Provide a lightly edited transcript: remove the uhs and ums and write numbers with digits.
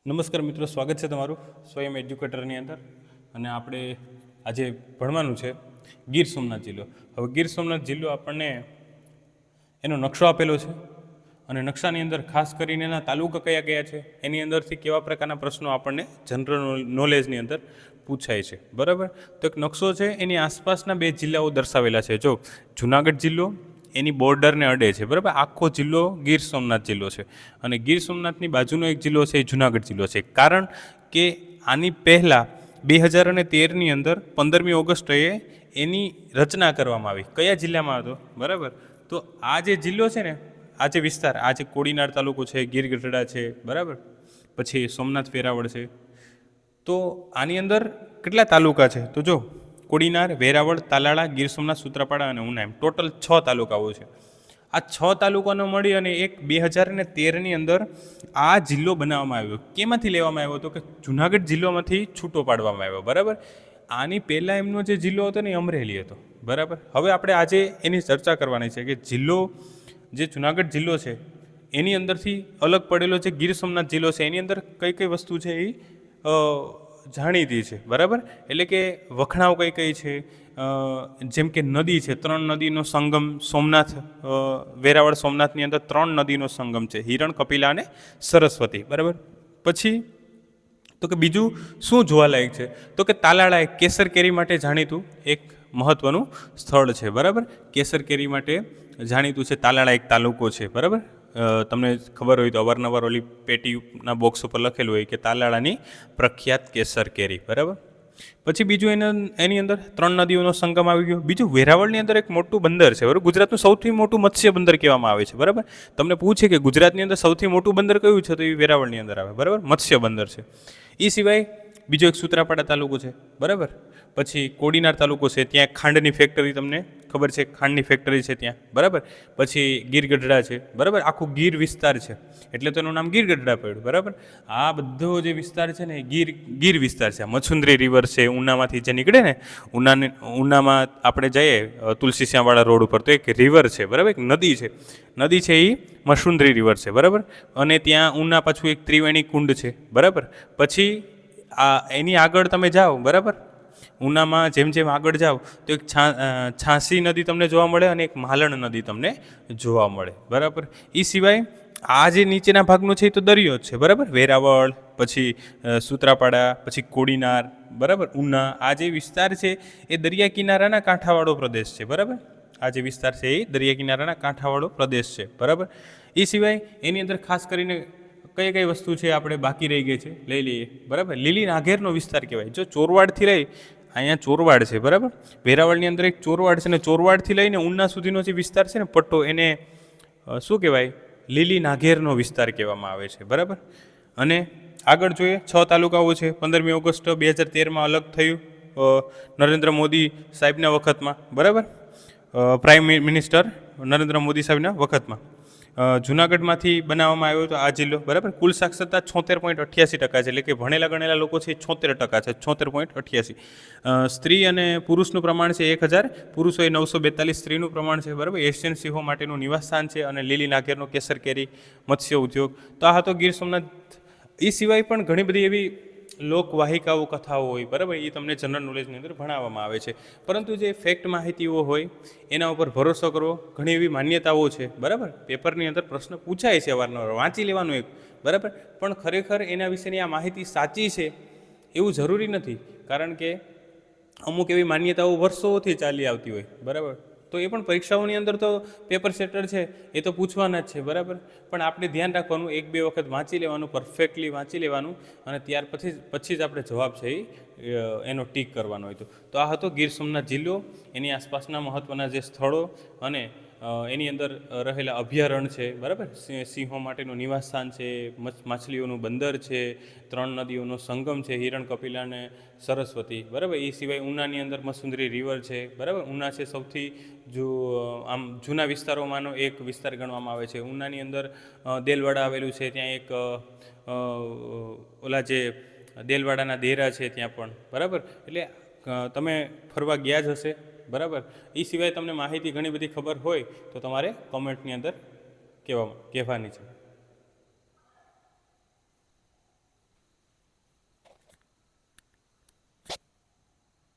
નમસ્કાર મિત્રો, સ્વાગત છે તમારું સ્વયં એજ્યુકેટરની અંદર. અને આપણે આજે ભણવાનું છે ગીર સોમનાથ જિલ્લો. હવે ગીર સોમનાથ જિલ્લો આપણને એનો નકશો આપેલો છે અને નકશાની અંદર ખાસ કરીને એના તાલુકા કયા કયા છે, એની અંદરથી કેવા પ્રકારના પ્રશ્નો આપણને જનરલ નોલેજની અંદર પૂછાય છે. બરાબર, તો એક નકશો છે, એની આસપાસના બે જિલ્લાઓ દર્શાવેલા છે. જો જુનાગઢ જિલ્લો એની બોર્ડરને અડે છે. બરાબર, આખો જિલ્લો ગીર સોમનાથ જિલ્લો છે અને ગીર સોમનાથની બાજુનો એક જિલ્લો છે એ જુનાગઢ જિલ્લો છે. કારણ કે આની પહેલાં 2013ની અંદર 15મી ઓગસ્ટે એની રચના કરવામાં આવી. કયા જિલ્લામાં હતો? બરાબર, તો આ જે જિલ્લો છે ને, આ જે વિસ્તાર, આ જે કોડીનાર તાલુકો છે, ગીર ગઢડા છે, બરાબર, પછી સોમનાથ વેરાવળ છે, તો આની અંદર કેટલા તાલુકા છે? તો જો કોડીનાર, વેરાવળ, તાલાળા, ગીર સોમનાથ, સૂત્રાપાડા અને ઉના, એમ ટોટલ 6 તાલુકાઓ છે. આ 6 તાલુકાનો મળી અને એક 2013ની અંદર આ જિલ્લો બનાવવામાં આવ્યો. કેમાંથી લેવામાં આવ્યો હતો? કે જુનાગઢ જિલ્લામાંથી છૂટો પાડવામાં આવ્યો. બરાબર, આની પહેલાં એમનો જે જિલ્લો હતો ને એ અમરેલી હતો. બરાબર, હવે આપણે આજે એની ચર્ચા કરવાની છે કે જિલ્લો જે જુનાગઢ જિલ્લો છે એની અંદરથી અલગ પડેલો જે ગીર સોમનાથ જિલ્લો છે એની અંદર કઈ કઈ વસ્તુ છે એ જાણીતી છે. બરાબર, એટલે કે વખણાવ કઈ કઈ છે, જેમ કે નદી છે, 3 નદીનો સંગમ સોમનાથ, વેરાવળ સોમનાથની અંદર 3 નદીનો સંગમ છે, હિરણ, કપિલા અને સરસ્વતી. બરાબર, પછી તો કે બીજું શું જોવાલાયક છે? તો કે તાલાળા એક કેસર કેરી માટે જાણીતું એક મહત્ત્વનું સ્થળ છે. બરાબર, કેસર કેરી માટે જાણીતું છે. તાલાળા એક તાલુકો છે. બરાબર, તમને ખબર હોય તો અવારનવાર ઓલી પેટીના બોક્સ ઉપર લખેલું હોય કે તાલાળાની પ્રખ્યાત કેસર કેરી. બરાબર, પછી બીજું એની અંદર 3 નદીઓનો સંગમ આવી ગયો. બીજું વેરાવળની અંદર એક મોટું બંદર છે. બરાબર, ગુજરાતનું સૌથી મોટું મત્સ્ય બંદર કહેવામાં આવે છે. બરાબર, તમને પૂછે કે ગુજરાતની અંદર સૌથી મોટું બંદર કયું છે, તો એ વેરાવળની અંદર આવે. બરાબર, મત્સ્ય બંદર છે. એ સિવાય બીજો એક સૂત્રાપાડા તાલુકો છે. બરાબર, પછી કોડીનાર તાલુકો છે, ત્યાં ખાંડની ફેક્ટરી, તમને ખબર છે ખાંડની ફેક્ટરી છે ત્યાં. બરાબર, પછી ગીર ગઢડા છે. બરાબર, આખું ગીર વિસ્તાર છે એટલે તો એનું નામ ગીર ગઢડા પડ્યું. બરાબર, આ બધો જે વિસ્તાર છે ને એ ગીર વિસ્તાર છે. મછુંદરી રિવર છે, ઉનામાંથી જે નીકળે ને, ઉનામાં આપણે જઈએ તુલસીશ્યામવાળા રોડ ઉપર, તો એક રિવર છે. બરાબર, એક નદી છે એ મશુંદરી રિવર છે. બરાબર, અને ત્યાં ઉના પાછું એક ત્રિવેણી કુંડ છે. બરાબર, પછી એની આગળ તમે જાઓ, બરાબર, ઉનામાં જેમ જેમ આગળ જાઓ તો એક છાંસી નદી તમને જોવા મળે અને એક માલણ નદી તમને જોવા મળે. બરાબર, એ સિવાય આ જે નીચેના ભાગનો છે એ તો દરિયો જ છે. બરાબર, વેરાવળ, પછી સૂત્રાપાડા, પછી કોડીનાર, બરાબર, ઉના, આ જે વિસ્તાર છે એ દરિયા કિનારાના કાંઠાવાળો પ્રદેશ છે. બરાબર, આ જે વિસ્તાર છે એ દરિયા કિનારાના કાંઠાવાળો પ્રદેશ છે. બરાબર, એ સિવાય એની અંદર ખાસ કરીને કઈ કઈ વસ્તુ છે આપણે બાકી રહી ગઈ છે, લઈ લઈએ. બરાબર, લીલી નાઘેરનો વિસ્તાર કહેવાય. જો ચોરવાડથી લઈ, અહીંયા ચોરવાડ છે. બરાબર, વેરાવળની અંદર એક ચોરવાડ છે ને ચોરવાડથી લઈને ઉના સુધીનો જે વિસ્તાર છે ને પટ્ટો, એને શું કહેવાય? લીલી નાઘેરનો વિસ્તાર કહેવામાં આવે છે. બરાબર, અને આગળ જોઈએ 6 તાલુકાઓ છે. 15મી ઓગસ્ટ 2013માં અલગ થયું નરેન્દ્ર મોદી સાહેબના વખતમાં. બરાબર, પ્રાઇમ મિનિસ્ટર નરેન્દ્ર મોદી સાહેબના વખતમાં જુનાગઢમાંથી બનાવવામાં આવ્યો હતો આ જિલ્લો. બરાબર, કુલ સાક્ષરતા 76.88% છે, એટલે કે ભણેલા ગણેલા લોકો છે 76% છે, 76.88. સ્ત્રી અને પુરુષનું પ્રમાણ છે 1000, પુરુષોએ 942, સ્ત્રીનું પ્રમાણ છે. બરાબર, એશિયન સિંહો માટેનું નિવાસસ્થાન છે અને લીલી નાઘેરનો કેસર કેરી મત્સ્ય ઉદ્યોગ. તો આ હતો ગીર સોમનાથ. એ સિવાય પણ ઘણી બધી એવી લોકવાહિકાઓ, કથાઓ હોય. બરાબર, એ તમને જનરલ નોલેજની અંદર ભણાવવામાં આવે છે. પરંતુ જે ફેક્ટ માહિતીઓ હોય એના ઉપર ભરોસો કરવો, ઘણી એવી માન્યતાઓ છે. બરાબર, પેપરની અંદર પ્રશ્ન પૂછાય છે અવારનવાર, વાંચી લેવાનું એક. બરાબર, પણ ખરેખર એના વિશેની આ માહિતી સાચી છે એવું જરૂરી નથી, કારણ કે અમુક એવી માન્યતાઓ વર્ષોથી ચાલી આવતી હોય. બરાબર, તો એ પણ પરીક્ષાઓની અંદર તો પેપર સેટર છે એ તો પૂછવાના જ છે. બરાબર, પણ આપણે ધ્યાન રાખવાનું, 1-2 વખત વાંચી લેવાનું, પરફેક્ટલી વાંચી લેવાનું, અને ત્યાર પછી જ આપણે જવાબ છે એનો ટીક કરવાનો હોય. તો આ હતો ગીર સોમનાથ જિલ્લો, એની આસપાસના મહત્ત્વના જે સ્થળો અને એની અંદર રહેલા અભયારણ્ય છે. બરાબર, સિંહો માટેનું નિવાસસ્થાન છે, માછલીઓનું બંદર છે, 3 નદીઓનો સંગમ છે, હિરણ, કપિલા અને સરસ્વતી. બરાબર, એ સિવાય ઉનાની અંદર મસુંદરી રિવર છે. બરાબર, ઉના છે સૌથી આમ જૂના વિસ્તારોમાંનો એક વિસ્તાર ગણવામાં આવે છે. ઉનાની અંદર દેલવાડા આવેલું છે, ત્યાં એક ઓલા જે દેલવાડાના દેરા છે ત્યાં પણ. બરાબર, એટલે તમે ફરવા ગયા જ હશે. બરાબર, એ સિવાય તમને માહિતી ઘણી બધી ખબર હોય તો તમારે કોમેન્ટની અંદર કહેવાની છે.